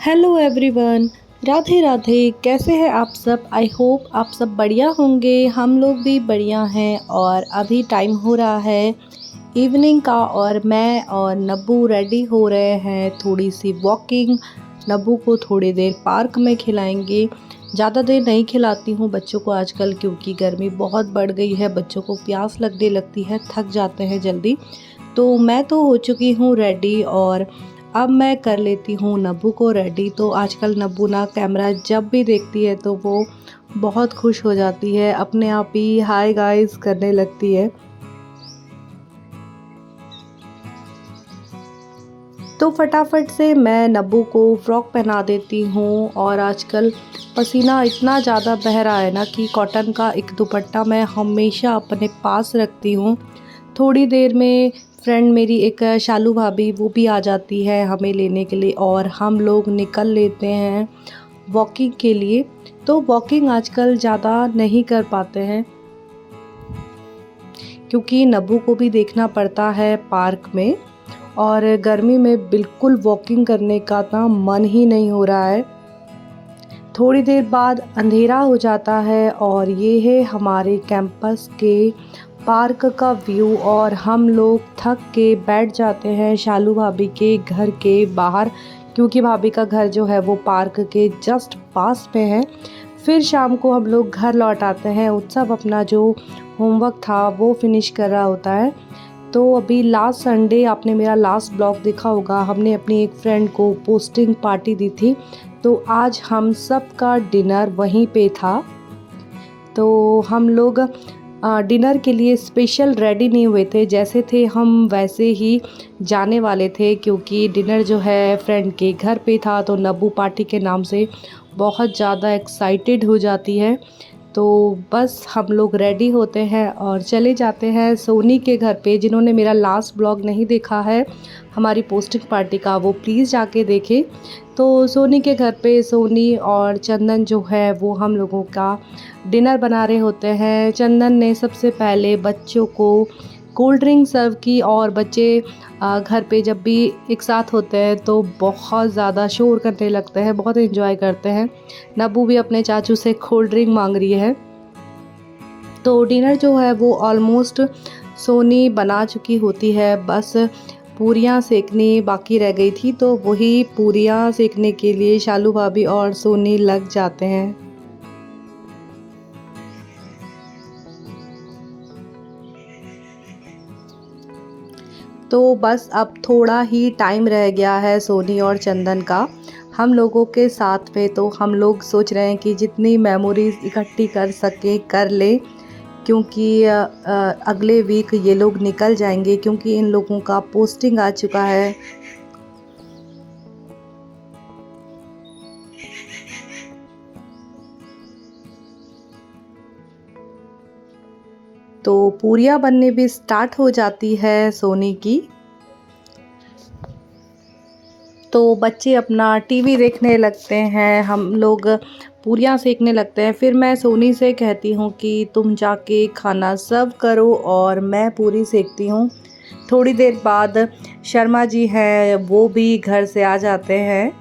Hello everyone. Radhe Radhe. कैसे हैं आप सब? आई होप आप सब बढ़िया होंगे। हम लोग भी बढ़िया हैं। और अभी टाइम हो रहा है इवनिंग का और मैं और नब्बू रेडी हो रहे हैं थोड़ी सी वॉकिंग। नब्बू को थोड़ी देर पार्क में खिलाएंगे। ज़्यादा देर नहीं खिलाती हूँ बच्चों को आजकल, क्योंकि गर्मी बहुत बढ़ गई है। बच्चों को प्यास लगने लगती है, थक जाते हैं जल्दी। तो मैं तो हो चुकी हूँ रेडी और अब मैं कर लेती हूँ नब्बू को रेडी। तो आजकल नब्बू ना कैमरा जब भी देखती है तो वो बहुत खुश हो जाती है, अपने आप ही हाय गाइस करने लगती है। तो फटाफट से मैं नब्बू को फ्रॉक पहना देती हूँ। और आजकल पसीना इतना ज़्यादा बह रहा है ना कि कॉटन का एक दुपट्टा मैं हमेशा अपने पास रखती हूँ। थोड़ी देर में फ्रेंड मेरी एक शालू भाभी वो भी आ जाती है हमें लेने के लिए और हम लोग निकल लेते हैं वॉकिंग के लिए। तो वॉकिंग आजकल ज़्यादा नहीं कर पाते हैं, क्योंकि नब्बू को भी देखना पड़ता है पार्क में। और गर्मी में बिल्कुल वॉकिंग करने का ना मन ही नहीं हो रहा है। थोड़ी देर बाद अंधेरा हो जाता है और ये है हमारे कैंपस के पार्क का व्यू। और हम लोग थक के बैठ जाते हैं शालू भाभी के घर के बाहर, क्योंकि भाभी का घर जो है वो पार्क के जस्ट पास में है। फिर शाम को हम लोग घर लौट आते हैं। उत्सव अपना जो होमवर्क था वो फिनिश कर रहा होता है। तो अभी लास्ट संडे आपने मेरा लास्ट ब्लॉग देखा होगा, हमने अपनी एक फ्रेंड को पोस्टिंग पार्टी दी थी। तो आज हम सब का डिनर वहीं पे था। तो हम लोग डिनर के लिए स्पेशल रेडी नहीं हुए थे, जैसे थे हम वैसे ही जाने वाले थे, क्योंकि डिनर जो है फ्रेंड के घर पे था। तो नब्बू पार्टी के नाम से बहुत ज़्यादा एक्साइटेड हो जाती है। तो बस हम लोग रेडी होते हैं और चले जाते हैं सोनी के घर पे। जिन्होंने मेरा लास्ट ब्लॉग नहीं देखा है हमारी पोस्टिंग पार्टी का, वो प्लीज़ जाके देखें। तो सोनी के घर पे सोनी और चंदन जो है वो हम लोगों का डिनर बना रहे होते हैं। चंदन ने सबसे पहले बच्चों को कोल्ड ड्रिंक सर्व की। और बच्चे घर पे जब भी एक साथ होते हैं तो बहुत ज़्यादा शोर करने लगते हैं, बहुत एंजॉय करते हैं। नब्बू भी अपने चाचू से कोल्ड ड्रिंक मांग रही है। तो डिनर जो है वो ऑलमोस्ट सोनी बना चुकी होती है, बस पूरियाँ सेकनी बाकी रह गई थी। तो वही पूरियाँ सेकने के लिए शालू भाभी और सोनी लग जाते हैं। तो बस अब थोड़ा ही टाइम रह गया है सोनी और चंदन का हम लोगों के साथ में। तो हम लोग सोच रहे हैं कि जितनी मेमोरीज इकट्ठी कर सके कर ले, क्योंकि अगले वीक ये लोग निकल जाएंगे, क्योंकि इन लोगों का पोस्टिंग आ चुका है। तो पूरियाँ बनने भी स्टार्ट हो जाती है सोनी की। तो बच्चे अपना टीवी देखने लगते हैं, हम लोग पूरियाँ सेकने लगते हैं। फिर मैं सोनी से कहती हूँ कि तुम जाके खाना सर्व करो और मैं पूरी सेकती हूँ। थोड़ी देर बाद शर्मा जी हैं वो भी घर से आ जाते हैं।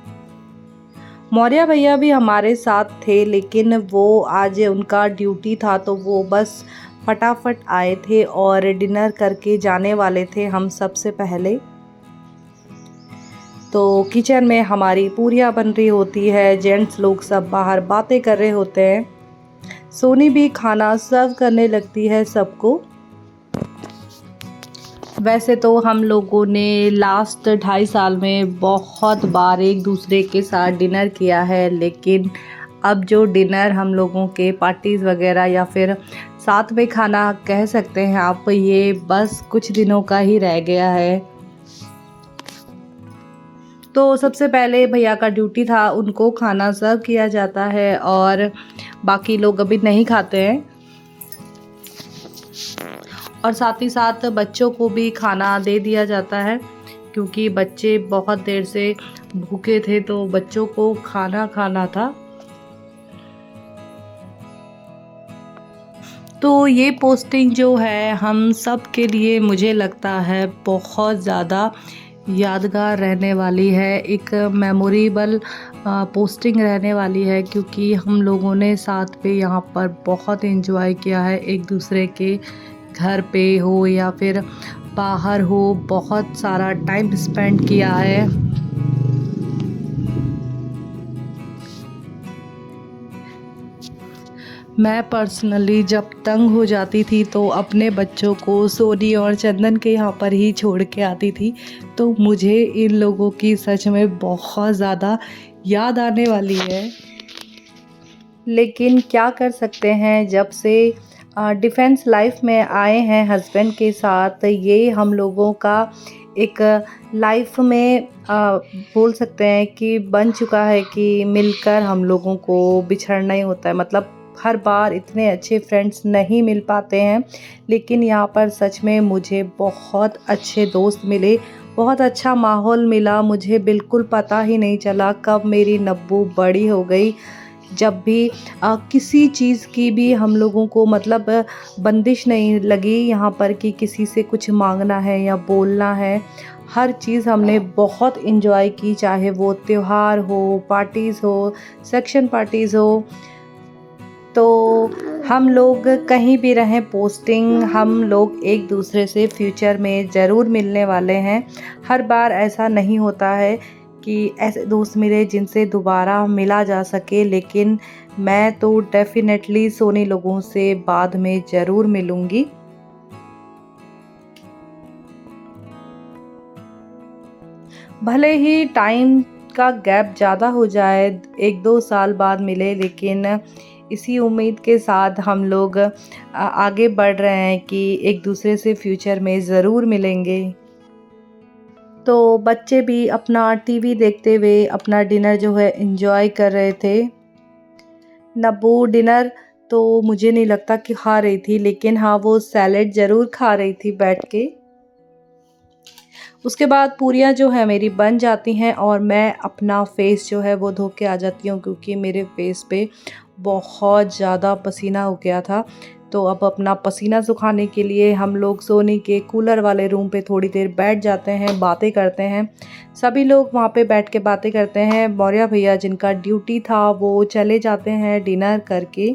मौर्य भैया भी हमारे साथ थे, लेकिन वो आज उनका ड्यूटी था तो वो बस फटाफट आए थे और डिनर करके जाने वाले थे हम सबसे पहले। तो किचन में हमारी पूरियाँ बन रही होती है, जेंट्स लोग सब बाहर बातें कर रहे होते हैं। सोनी भी खाना सर्व करने लगती है सबको। वैसे तो हम लोगों ने लास्ट 2.5 साल में बहुत बार एक दूसरे के साथ डिनर किया है, लेकिन अब जो डिनर हम लोगों के पार्टीज़ वगैरह या फिर साथ में खाना कह सकते हैं आप, ये बस कुछ दिनों का ही रह गया है। तो सबसे पहले भैया का ड्यूटी था, उनको खाना सर्व किया जाता है और बाकी लोग अभी नहीं खाते हैं। और साथ ही साथ बच्चों को भी खाना दे दिया जाता है, क्योंकि बच्चे बहुत देर से भूखे थे तो बच्चों को खाना खाना था। तो ये पोस्टिंग जो है हम सब के लिए मुझे लगता है बहुत ज़्यादा यादगार रहने वाली है, एक मेमोरेबल पोस्टिंग रहने वाली है, क्योंकि हम लोगों ने साथ पे यहाँ पर बहुत एंजॉय किया है, एक दूसरे के घर पे हो या फिर बाहर हो, बहुत सारा टाइम स्पेंड किया है। मैं पर्सनली जब तंग हो जाती थी तो अपने बच्चों को सोनी और चंदन के यहाँ पर ही छोड़ के आती थी, तो मुझे इन लोगों की सच में बहुत ज़्यादा याद आने वाली है। लेकिन क्या कर सकते हैं, जब से डिफेंस लाइफ में आए हैं हस्बैंड के साथ, ये हम लोगों का एक लाइफ में बोल सकते हैं कि बन चुका है कि मिलकर हम लोगों को बिछड़ना ही होता है। मतलब हर बार इतने अच्छे फ्रेंड्स नहीं मिल पाते हैं, लेकिन यहाँ पर सच में मुझे बहुत अच्छे दोस्त मिले, बहुत अच्छा माहौल मिला। मुझे बिल्कुल पता ही नहीं चला कब मेरी नब्बू बड़ी हो गई। जब भी किसी चीज़ की भी हम लोगों को मतलब बंदिश नहीं लगी यहाँ पर कि किसी से कुछ मांगना है या बोलना है। हर चीज़ हमने बहुत एंजॉय की, चाहे वो त्योहार हो, पार्टीज़ हो, सेक्शन पार्टीज़ हो। तो हम लोग कहीं भी रहें पोस्टिंग, हम लोग एक दूसरे से फ्यूचर में ज़रूर मिलने वाले हैं। हर बार ऐसा नहीं होता है कि ऐसे दोस्त मिले जिनसे दोबारा मिला जा सके, लेकिन मैं तो डेफ़िनेटली सोनी लोगों से बाद में ज़रूर मिलूँगी। भले ही टाइम का गैप ज़्यादा हो जाए, 1-2 साल बाद मिले, लेकिन इसी उम्मीद के साथ हम लोग आगे बढ़ रहे हैं कि एक दूसरे से फ्यूचर में ज़रूर मिलेंगे। तो बच्चे भी अपना टीवी देखते हुए अपना डिनर जो है एंजॉय कर रहे थे। नब्बू डिनर तो मुझे नहीं लगता कि खा रही थी, लेकिन हाँ, वो सैलेड ज़रूर खा रही थी बैठ के। उसके बाद पूरियाँ जो है मेरी बन जाती हैं और मैं अपना फेस जो है वो धो के आ जाती हूँ, क्योंकि मेरे फेस पे बहुत ज़्यादा पसीना हो गया था। तो अब अपना पसीना सुखाने के लिए हम लोग सोनी के कूलर वाले रूम पे थोड़ी देर बैठ जाते हैं, बातें करते हैं। सभी लोग वहाँ पे बैठ के बातें करते हैं। मौर्य भैया जिनका ड्यूटी था वो चले जाते हैं डिनर करके।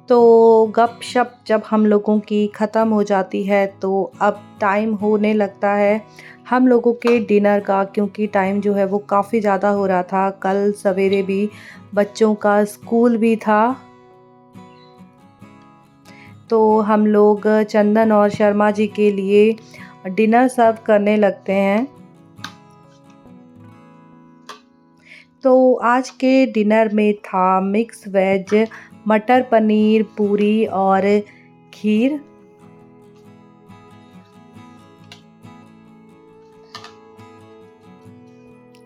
तो गपशप जब हम लोगों की ख़त्म हो जाती है तो अब टाइम होने लगता है हम लोगों के डिनर का, क्योंकि टाइम जो है वो काफ़ी ज़्यादा हो रहा था। कल सवेरे भी बच्चों का स्कूल भी था। तो हम लोग चंदन और शर्मा जी के लिए डिनर सर्व करने लगते हैं। तो आज के डिनर में था मिक्स वेज, मटर पनीर, पूरी और खीर।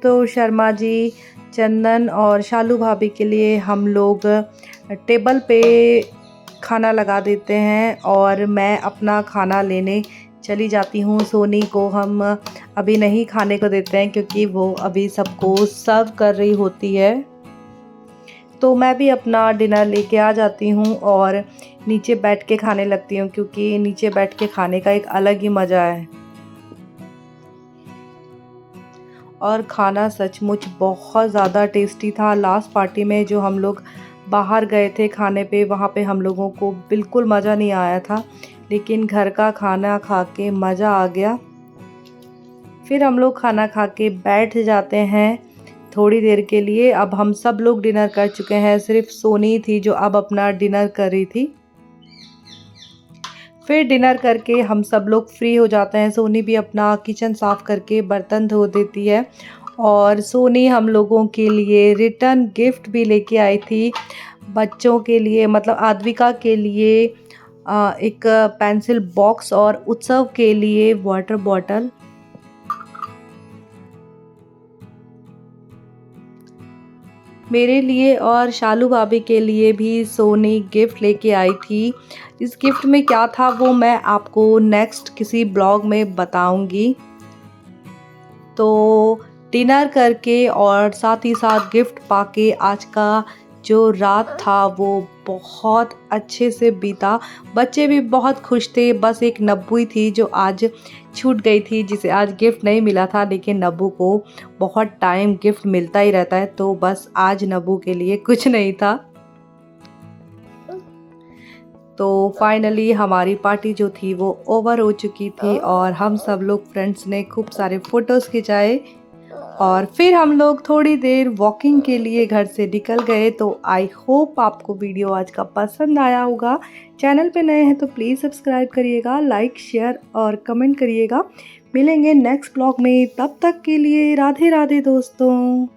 तो शर्मा जी, चंदन और शालू भाभी के लिए हम लोग टेबल पे खाना लगा देते हैं और मैं अपना खाना लेने चली जाती हूँ। सोनी को हम अभी नहीं खाने को देते हैं, क्योंकि वो अभी सबको सर्व कर रही होती है। तो मैं भी अपना डिनर लेके आ जाती हूँ और नीचे बैठ के खाने लगती हूँ, क्योंकि नीचे बैठ के खाने का एक अलग ही मज़ा है। और खाना सचमुच बहुत ज़्यादा टेस्टी था। लास्ट पार्टी में जो हम लोग बाहर गए थे खाने पे, वहाँ पे हम लोगों को बिल्कुल मज़ा नहीं आया था, लेकिन घर का खाना खा के मज़ा आ गया। फिर हम लोग खाना खा के बैठ जाते हैं थोड़ी देर के लिए। अब हम सब लोग डिनर कर चुके हैं, सिर्फ सोनी थी जो अब अपना डिनर कर रही थी। फिर डिनर करके हम सब लोग फ्री हो जाते हैं। सोनी भी अपना किचन साफ़ करके बर्तन धो देती है और सोनी हम लोगों के लिए रिटर्न गिफ्ट भी लेके आई थी। बच्चों के लिए मतलब आद्विका के लिए एक पेंसिल बॉक्स और उत्सव के लिए वाटर बॉटल। मेरे लिए और शालू भाभी के लिए भी सोनी गिफ्ट लेके आई थी। इस गिफ्ट में क्या था वो मैं आपको नेक्स्ट किसी ब्लॉग में बताऊंगी। तो डिनर करके और साथ ही साथ गिफ्ट पाके आज का जो रात था वो बहुत अच्छे से बीता। बच्चे भी बहुत खुश थे, बस एक नब्बू ही थी जो आज छूट गई थी, जिसे आज गिफ्ट नहीं मिला था। लेकिन नब्बू को बहुत टाइम गिफ्ट मिलता ही रहता है, तो बस आज नब्बू के लिए कुछ नहीं था। तो फाइनली हमारी पार्टी जो थी वो ओवर हो चुकी थी और हम सब लोग फ्रेंड्स ने खूब सारे फ़ोटोज़ खिंचाए और फिर हम लोग थोड़ी देर वॉकिंग के लिए घर से निकल गए। तो आई होप आपको वीडियो आज का पसंद आया होगा। चैनल पे नए हैं तो प्लीज़ सब्सक्राइब करिएगा, लाइक शेयर और कमेंट करिएगा। मिलेंगे नेक्स्ट ब्लॉग में, तब तक के लिए राधे राधे दोस्तों।